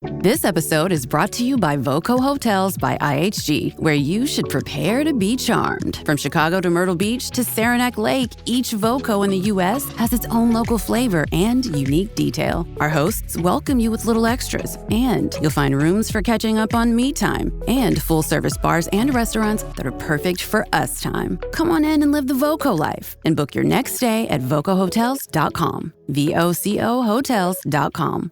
This episode is brought to you by Voco Hotels by IHG, where you should prepare to be charmed. From Chicago to Myrtle Beach to Saranac Lake, each Voco in the U.S. has its own local flavor and unique detail. Our hosts welcome you with little extras, and you'll find rooms for catching up on me time and full-service bars and restaurants that are perfect for us time. Come on in and live the Voco life and book your next stay at vocohotels.com. VOCO hotels.com.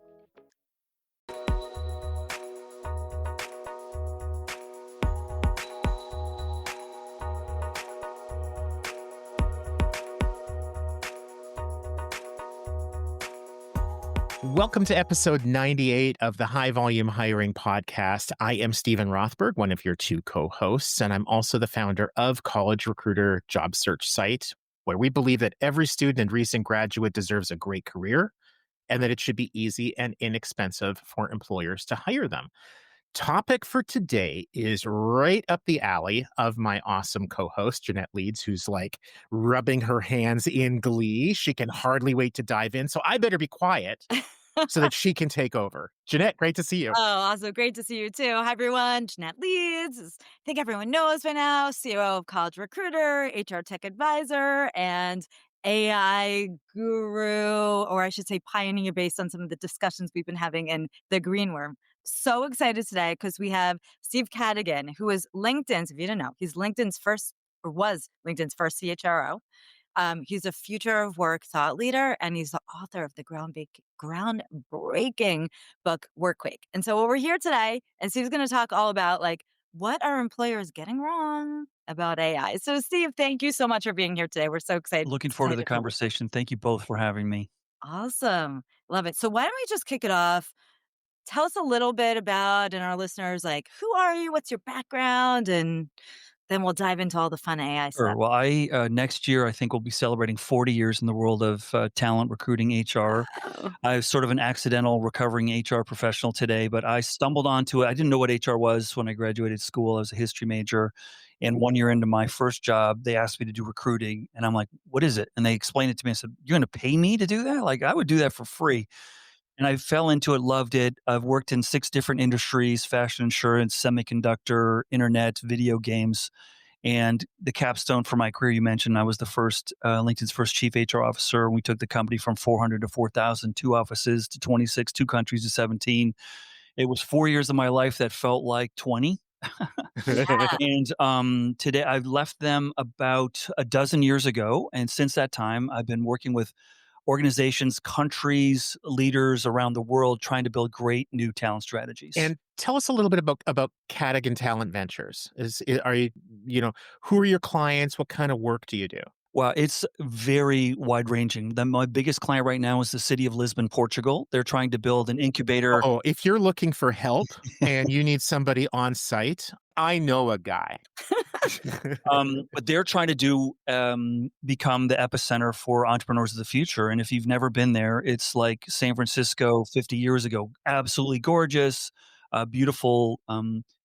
Welcome to episode 98 of the High Volume Hiring Podcast. I am Stephen Rothberg, one of your two co-hosts, and I'm also the founder of College Recruiter job search site, where we believe that every student and recent graduate deserves a great career and that it should be easy and inexpensive for employers to hire them. Topic for today is right up the alley of my awesome co-host, Jeanette Leeds, who's like rubbing her hands in glee. She can hardly wait to dive in, so I better be quiet so that she can take over. Jeanette, great to see you. Oh, also great to see you too. Hi, everyone. Jeanette Leeds, I think everyone knows by now, CHRO of College Recruiter, HR Tech Advisor, and AI guru, or I should say pioneer based on some of the discussions we've been having in the green room. So excited today because we have Steve Cadigan, who is LinkedIn's, if you didn't know, he's LinkedIn's first, or was LinkedIn's first CHRO. He's a future of work thought leader, and he's the author of the groundbreaking book, Work Week. And so we're here today, and Steve's going to talk all about like what are employers getting wrong about AI. So Steve, thank you so much for being here today. We're so excited. Looking forward to the conversation. Thank you both for having me. Awesome. Love it. So why don't we just kick it off? Tell us a little bit about, and our listeners, like, who are you? What's your background? And then we'll dive into all the fun AI Sure. stuff. Well, I next year, I think we'll be celebrating 40 years in the world of talent recruiting HR. Oh. I was sort of an accidental recovering HR professional today, but I stumbled onto it. I didn't know what HR was when I graduated school. I was a history major. And 1 year into my first job, they asked me to do recruiting. And I'm like, what is it? And they explained it to me. I said, you're going to pay me to do that? Like, I would do that for free. And I fell into it, loved it. I've worked in 6 different industries: fashion, insurance, semiconductor, internet, video games. And the capstone for my career, you mentioned, I was the first, LinkedIn's first chief HR officer. We took the company from 400 to 4,000, 2 offices to 26, 2 countries to 17. It was 4 years of my life that felt like 20. Yeah. And today I've left them about a dozen years ago. And since that time, I've been working with organizations, countries, leaders around the world trying to build great new talent strategies. And tell us a little bit about Cadigan Talent Ventures. Are you, who are your clients? What kind of work do you do? Well, it's very wide ranging. My biggest client right now is the city of Lisbon, Portugal. They're trying to build an incubator. Oh, if you're looking for help and you need somebody on site, I know a guy. But they're trying to become the epicenter for entrepreneurs of the future. And if you've never been there, it's like San Francisco 50 years ago. Absolutely gorgeous, beautiful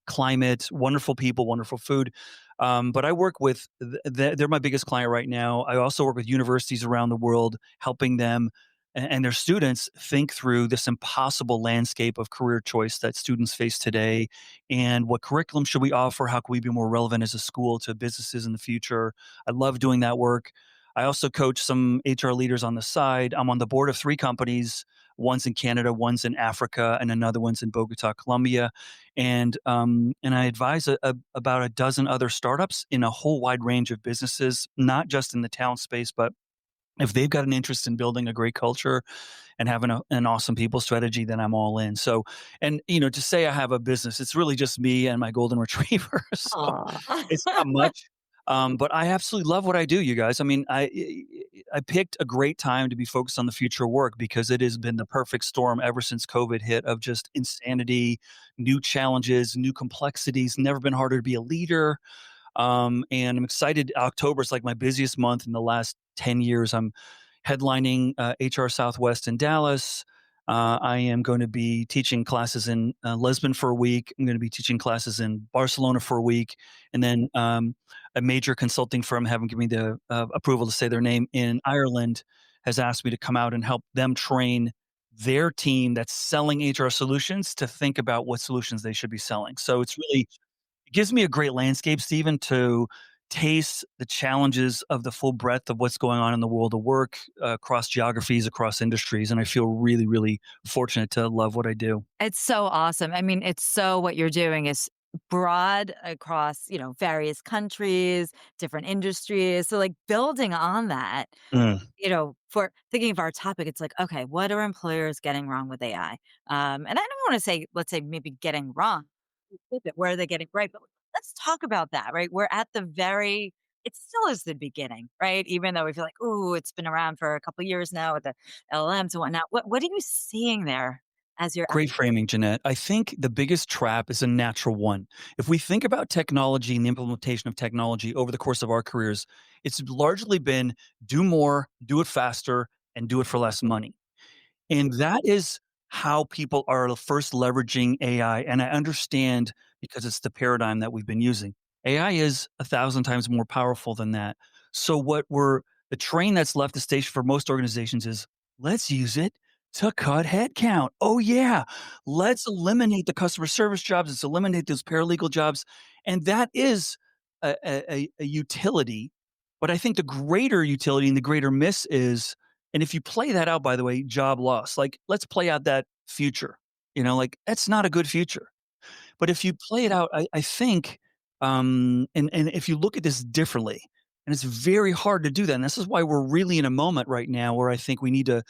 climate, wonderful people, wonderful food. But I work with, they're my biggest client right now. I also work with universities around the world, helping them and their students think through this impossible landscape of career choice that students face today. And what curriculum should we offer? How can we be more relevant as a school to businesses in the future? I love doing that work. I also coach some HR leaders on the side. I'm on the board of 3 companies. One's in Canada, one's in Africa, and another one's in Bogota, Colombia. And I advise about a dozen other startups in a whole wide range of businesses, not just in the talent space, but if they've got an interest in building a great culture and having an awesome people strategy, then I'm all in. So, and to say I have a business, it's really just me and my golden retriever. So it's not much. But I absolutely love what I do, you guys. I mean, I picked a great time to be focused on the future of work because it has been the perfect storm ever since COVID hit of just insanity, new challenges, new complexities. Never been harder to be a leader. And I'm excited. October is like my busiest month in the last 10 years. I'm headlining HR Southwest in Dallas. I am going to be teaching classes in Lisbon for a week. I'm going to be teaching classes in Barcelona for a week. And then a major consulting firm, haven't given me the approval to say their name, in Ireland has asked me to come out and help them train their team that's selling HR solutions to think about what solutions they should be selling. So it's really it gives me a great landscape, Stephen, to taste the challenges of the full breadth of what's going on in the world of work, across geographies, across industries, and I feel really, really fortunate to love what I do. It's so awesome. I mean, it's so what you're doing is broad across, various countries, different industries. So like building on that, Mm, for thinking of our topic, it's like, okay, what are employers getting wrong with AI? And I don't want to say, let's say maybe getting wrong, flip it, where are they getting right? But let's talk about that, right? We're at the very, it still is the beginning, right? Even though we feel like, oh, it's been around for a couple of years now with the LLMs and whatnot. What are you seeing there as you're Great framing, Jeanette. I think the biggest trap is a natural one. If we think about technology and the implementation of technology over the course of our careers, it's largely been do more, do it faster, and do it for less money. And that is how people are first leveraging AI. And I understand because it's the paradigm that we've been using. AI is 1,000 times more powerful than that. So, the train that's left the station for most organizations is let's use it to cut headcount. Oh, yeah. Let's eliminate the customer service jobs. Let's eliminate those paralegal jobs. And that is a utility. But I think the greater utility and the greater miss is and if you play that out, by the way, job loss, like let's play out that future, like that's not a good future. But if you play it out, I think, and if you look at this differently, and it's very hard to do that. And this is why we're really in a moment right now where I think we need to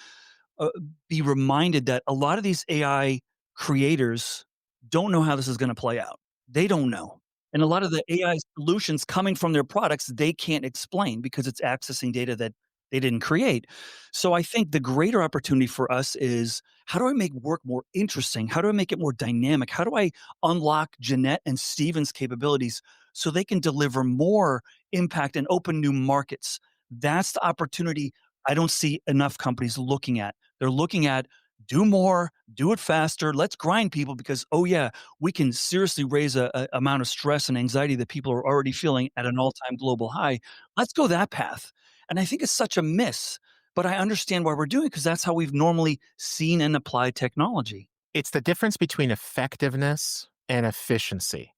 uh, be reminded that a lot of these AI creators don't know how this is going to play out. They don't know. And a lot of the AI solutions coming from their products, they can't explain because it's accessing data that they didn't create. So I think the greater opportunity for us is how do I make work more interesting? How do I make it more dynamic? How do I unlock Jeanette and Steven's capabilities so they can deliver more impact and open new markets? That's the opportunity I don't see enough companies looking at. They're looking at do more, do it faster. Let's grind people because, oh, yeah, we can seriously raise a amount of stress and anxiety that people are already feeling at an all time global high. Let's go that path. And I think it's such a miss, but I understand why we're doing it because that's how we've normally seen and applied technology. It's the difference between effectiveness and efficiency,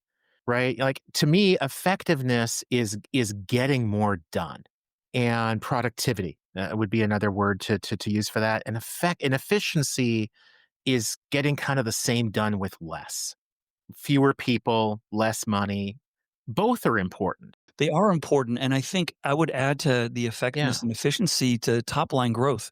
right? Like to me, effectiveness is getting more done, and productivity would be another word to use for that. And efficiency is getting kind of the same done with less, fewer people, less money. Both are important. They are important. And I think I would add to the Yeah. effectiveness and efficiency to top line growth.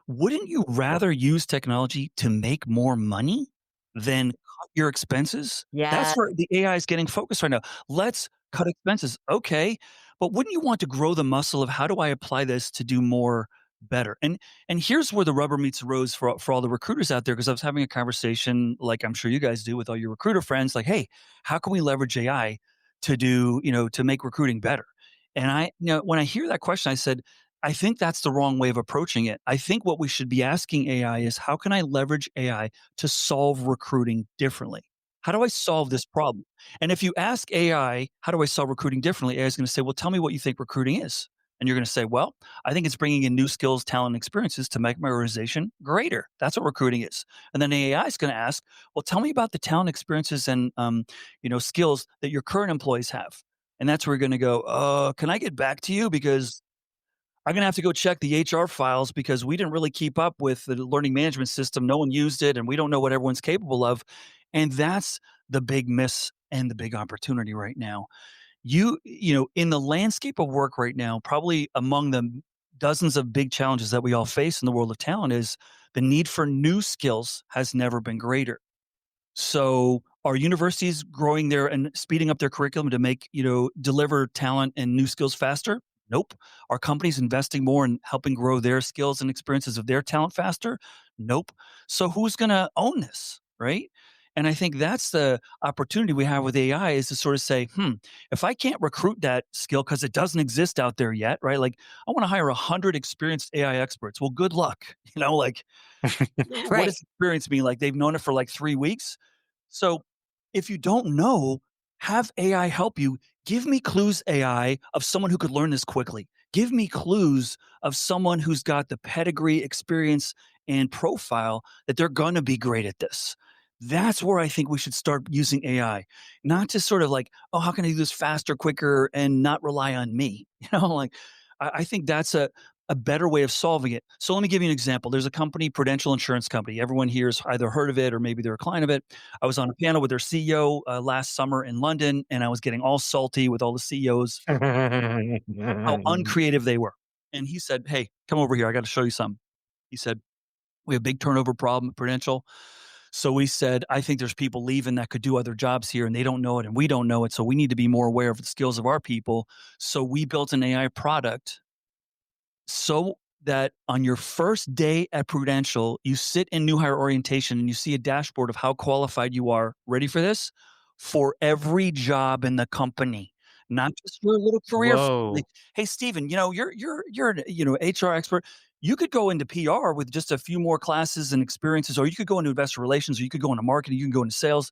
Wouldn't you rather use technology to make more money than cut your expenses? That's Yeah. where the AI is getting focused right now. Let's cut expenses. Okay. But wouldn't you want to grow the muscle of how do I apply this to do more better? And here's where the rubber meets the road for all the recruiters out there, because I was having a conversation like I'm sure you guys do with all your recruiter friends, like, hey, how can we leverage AI to do, to make recruiting better? And when I hear that question, I said, I think that's the wrong way of approaching it. I think what we should be asking AI is how can I leverage AI to solve recruiting differently? How do I solve this problem? And if you ask AI, how do I solve recruiting differently? AI is going to say, well, tell me what you think recruiting is. And you're going to say, well, I think it's bringing in new skills, talent, and experiences to make my organization greater. That's what recruiting is. And then AI is going to ask, well, tell me about the talent, experiences, and skills that your current employees have. And that's where you're going to go, can I get back to you? Because I'm gonna have to go check the HR files because we didn't really keep up with the learning management system. No one used it, and we don't know what everyone's capable of. And that's the big miss and the big opportunity right now. In the landscape of work right now, probably among the dozens of big challenges that we all face in the world of talent is the need for new skills has never been greater. So are universities growing their and speeding up their curriculum to make, deliver talent and new skills faster? Nope. Are companies investing more in helping grow their skills and experiences of their talent faster? Nope. So who's going to own this, right? And I think that's the opportunity we have with AI is to sort of say, if I can't recruit that skill because it doesn't exist out there yet, right? Like I want to hire 100 experienced AI experts. Well, good luck. Like what Right. does experience mean? Like they've known it for like 3 weeks. So if you don't know, have AI help you. Give me clues, AI, of someone who could learn this quickly. Give me clues of someone who's got the pedigree, experience, and profile that they're going to be great at this. That's where I think we should start using AI, not to sort of like, oh, how can I do this faster, quicker, and not rely on me? Like I think that's a better way of solving it. So let me give you an example. There's a company, Prudential Insurance Company. Everyone here has either heard of it or maybe they're a client of it. I was on a panel with their CEO last summer in London, and I was getting all salty with all the CEOs, how uncreative they were. And he said, "Hey, come over here. I got to show you something." He said, "We have a big turnover problem at Prudential." So we said, "I think there's people leaving that could do other jobs here and they don't know it and we don't know it. So we need to be more aware of the skills of our people." So we built an AI product so that on your first day at Prudential, you sit in new hire orientation and you see a dashboard of how qualified you are. Ready for this? For every job in the company, not just your little career. Like, Whoa. hey, Stephen, you're an, HR expert. You could go into PR with just a few more classes and experiences, or you could go into investor relations, or you could go into marketing, you can go into sales.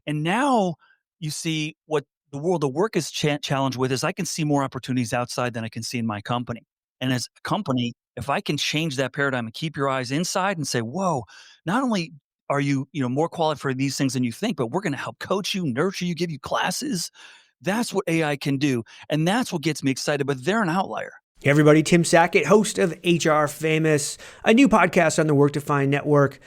And now you see what the world of work is challenged with is I can see more opportunities outside than I can see in my company. And as a company, if I can change that paradigm and keep your eyes inside and say, whoa, not only are you, more qualified for these things than you think, but we're going to help coach you, nurture you, give you classes. That's what AI can do. And that's what gets me excited, but they're an outlier. Hey everybody, Tim Sackett, host of HR Famous, a new podcast on the Work Defined Network.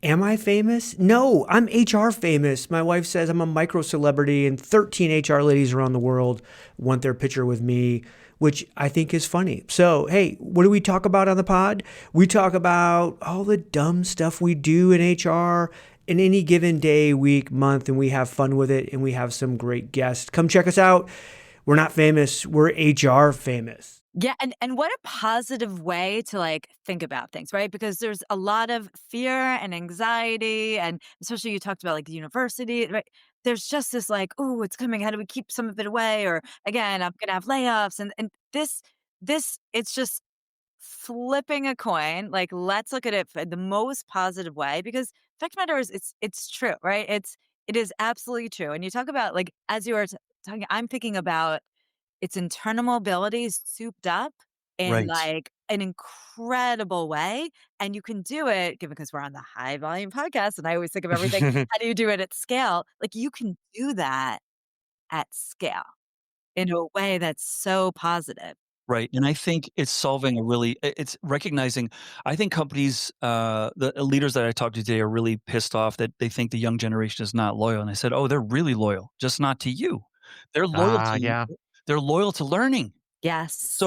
Am I famous? No, I'm HR famous. My wife says I'm a micro celebrity and 13 HR ladies around the world want their picture with me, which I think is funny. So, hey, what do we talk about on the pod? We talk about all the dumb stuff we do in HR in any given day, week, month, and we have fun with it and we have some great guests. Come check us out. We're not famous, we're HR famous. Yeah, and what a positive way to like think about things, right? Because there's a lot of fear and anxiety, and especially you talked about like the university, right? There's just this like, oh, it's coming. How do we keep some of it away? Or again, I'm gonna have layoffs, and this it's just flipping a coin. Like, let's look at it in the most positive way because fact matter is it's true, right? It is absolutely true. And you talk about like as you were talking, I'm thinking about its internal mobility is souped up in, Right. like, an incredible way, and you can do it given because we're on the high volume podcast, and I always think of everything, how do you do it at scale? Like, you can do that at scale in a way that's so positive. Right, and I think it's solving a really it's recognizing I think companies, the leaders that I talked to today are really pissed off that they think the young generation is not loyal, and I said, "Oh, they're really loyal, just not to you. They're loyal Ah, to yeah. they're loyal to learning." So, Yes.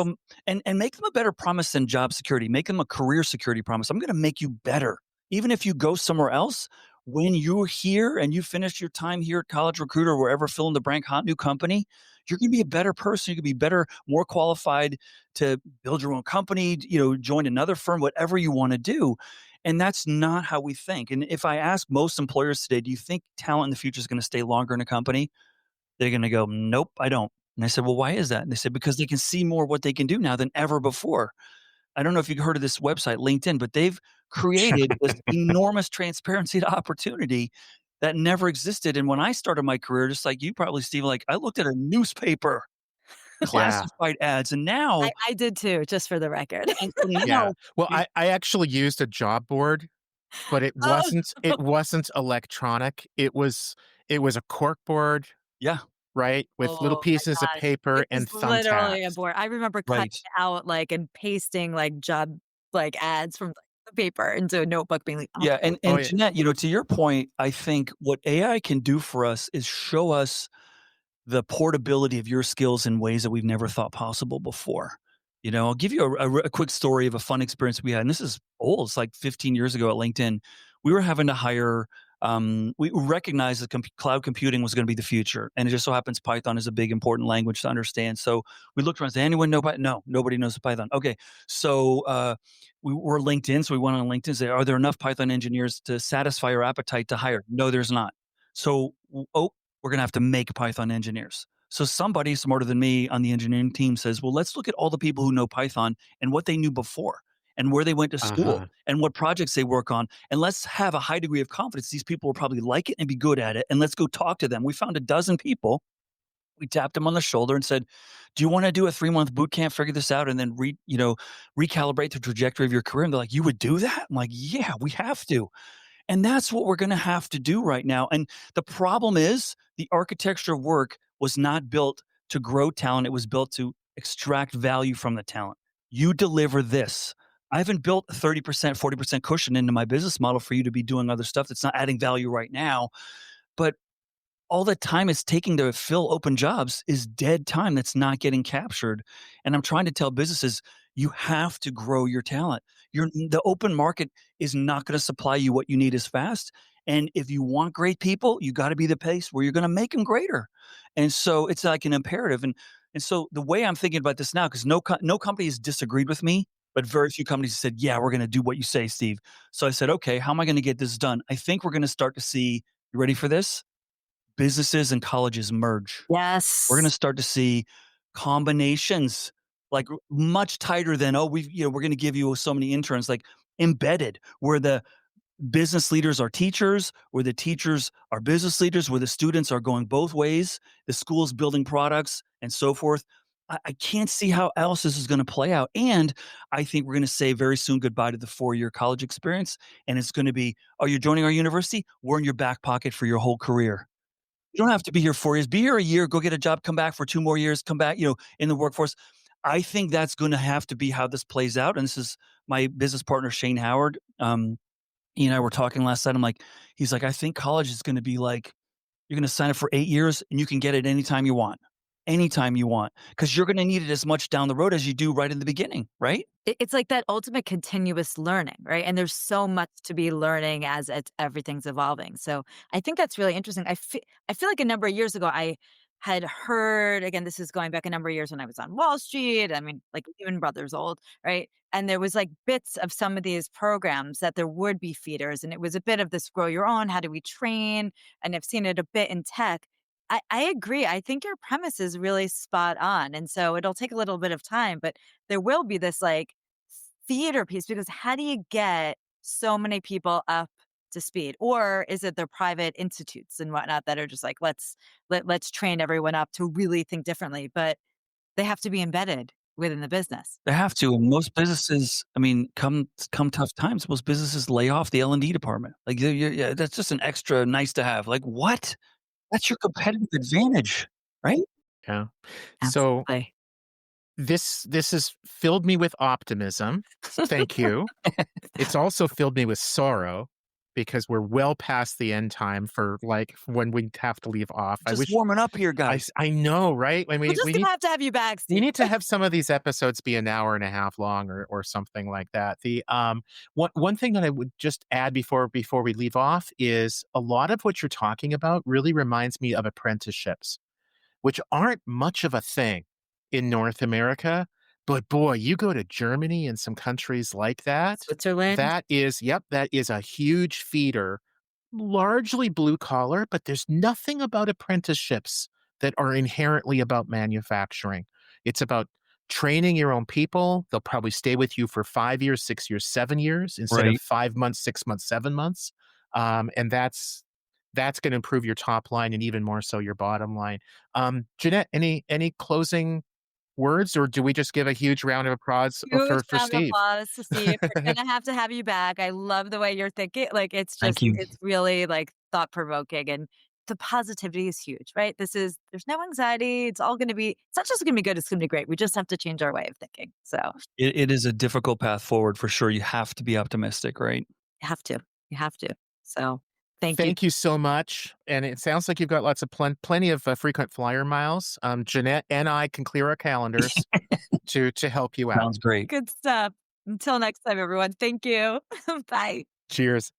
and make them a better promise than job security. Make them a career security promise. I'm gonna make you better. Even if you go somewhere else, when you're here and you finish your time here at College Recruiter or wherever, fill in the blank, hot new company, you're gonna be a better person. You can be better, more qualified to build your own company, join another firm, whatever you wanna do. And that's not how we think. And if I ask most employers today, do you think talent in the future is gonna stay longer in a company? They're gonna go, "Nope, I don't." And I said, "Well, why is that?" And they said, "Because they can see more what they can do now than ever before." I don't know if you've heard of this website, LinkedIn, but they've created this enormous transparency to opportunity that never existed. And when I started my career, just like you probably, Steve, like I looked at a newspaper, Yeah. classified ads, and now I did too, just for the record. and so Yeah. now Well, you I actually used a job board, but it Oh, wasn't it wasn't electronic. It was a cork board, yeah, right, with little oh my pieces of gosh. It paper was and literally a thumbtacks. bore. I remember cutting right. out, like, and pasting, like, job, like, ads from, like, the paper into a notebook being like, Yeah, and Oh, and yeah. Jeanette, to your point, I think what AI can do for us is show us the portability of your skills in ways that we've never thought possible before. I'll give you a quick story of a fun experience we had, and this is old. It's like 15 years ago at LinkedIn. We were having to hire. We recognized that cloud computing was going to be the future, and it just so happens Python is a big important language to understand. So we looked around. Does anyone know Python? No, nobody knows Python. Okay, so we were LinkedIn, so we went on LinkedIn. And said, are there enough Python engineers to satisfy our appetite to hire? No, there's not. So we're going to have to make Python engineers. So somebody smarter than me on the engineering team says, well, let's look at all the people who know Python and what they knew before and where they went to school Uh-huh. and what projects they work on. And let's have a high degree of confidence. These people will probably like it and be good at it. And let's go talk to them. We found a dozen people We tapped him on the shoulder and said, "Do you want to do a 3-month boot camp, figure this out, and then recalibrate the trajectory of your career?" And they're like, "You would do that?" I'm like, "Yeah, we have to." And that's what we're going to have to do right now. And the problem is the architecture of work was not built to grow talent. It was built to extract value from the talent. You deliver this. I haven't built a 30%, 40% cushion into my business model for you to be doing other stuff that's not adding value right now. But all the time it's taking to fill open jobs is dead time that's not getting captured. And I'm trying to tell businesses, you have to grow your talent. The open market is not going to supply you what you need as fast. And if you want great people, you got to be the place where you're going to make them greater. And so it's like an imperative. And so the way I'm thinking about this now, because no company has disagreed with me, but very few companies said, yeah, we're going to do what you say, Steve. So I said, okay, how am I going to get this done? I think we're going to start to see, you ready for this? Businesses and colleges merge. Yes. We're going to start to see combinations like much tighter than, oh, we're going to give you so many interns, like embedded, where the business leaders are teachers, where the teachers are business leaders, where the students are going both ways, the school's building products and so forth. I can't see how else this is going to play out. And I think we're going to say very soon goodbye to the 4-year college experience. And it's going to be, oh, you're joining our university? We're in your back pocket for your whole career. You don't have to be here 4 years. Be here a year, go get a job, come back for 2 more years, come back, in the workforce. I think that's gonna have to be how this plays out, and this is my business partner, Shane Howard. He and I were talking last night. He's like, "I think college is gonna be like, you're gonna sign up for 8 years, and you can get it anytime you want. Anytime you want, because 'cause you're gonna need it as much down the road as you do right in the beginning," right? It's like that ultimate continuous learning, right? And there's so much to be learning as everything's evolving. So I think that's really interesting. I feel like a number of years ago, I had heard, again, this is going back a number of years when I was on Wall Street. I mean, like even Brothers old, right? And there was like bits of some of these programs that there would be feeders. And it was a bit of this grow your own. How do we train? And I've seen it a bit in tech. I agree. I think your premise is really spot on. And so it'll take a little bit of time, but there will be this like theater piece because how do you get so many people up to speed? Or is it the private institutes and whatnot that are just like, let's train everyone up to really think differently, but they have to be embedded within the business. They have to, and most businesses, I mean, come tough times, most businesses lay off the L&D department. Like, yeah, that's just an extra nice to have. Like, what? That's your competitive advantage, right? Yeah. So Absolutely. this has filled me with optimism. Thank you. It's also filled me with sorrow because we're well past the end time for like when we have to leave off. I Just wish warming up here, guys. I know, right? When We're just we gonna need have to have you back, we Steve. need to have some of these episodes be an hour and a half long or something like that. The one thing that I would just add before we leave off is a lot of what you're talking about really reminds me of apprenticeships, which aren't much of a thing in North America. But boy, you go to Germany and some countries like that, Switzerland. that is a huge feeder, largely blue collar, but there's nothing about apprenticeships that are inherently about manufacturing. It's about training your own people. They'll probably stay with you for 5 years, 6 years, 7 years instead of Right. 5 months, 6 months, 7 months. And that's going to improve your top line and even more so your bottom line. Jeanette, any closing words, or do we just give a huge round of applause Huge for round of Steve? applause to Steve. We're gonna have you back. I love the way you're thinking. Like Thank you. it's really like thought provoking and the positivity is huge, right? There's no anxiety. It's not just gonna be good, it's gonna be great. We just have to change our way of thinking. So It is a difficult path forward for sure. You have to be optimistic, right? you have to. You have to. So thank you. Thank you so much. And it sounds like you've got lots of plenty of frequent flyer miles. Jeanette and I can clear our calendars to help you out. Sounds great. Good stuff. Until next time, everyone. Thank you. Bye. Cheers.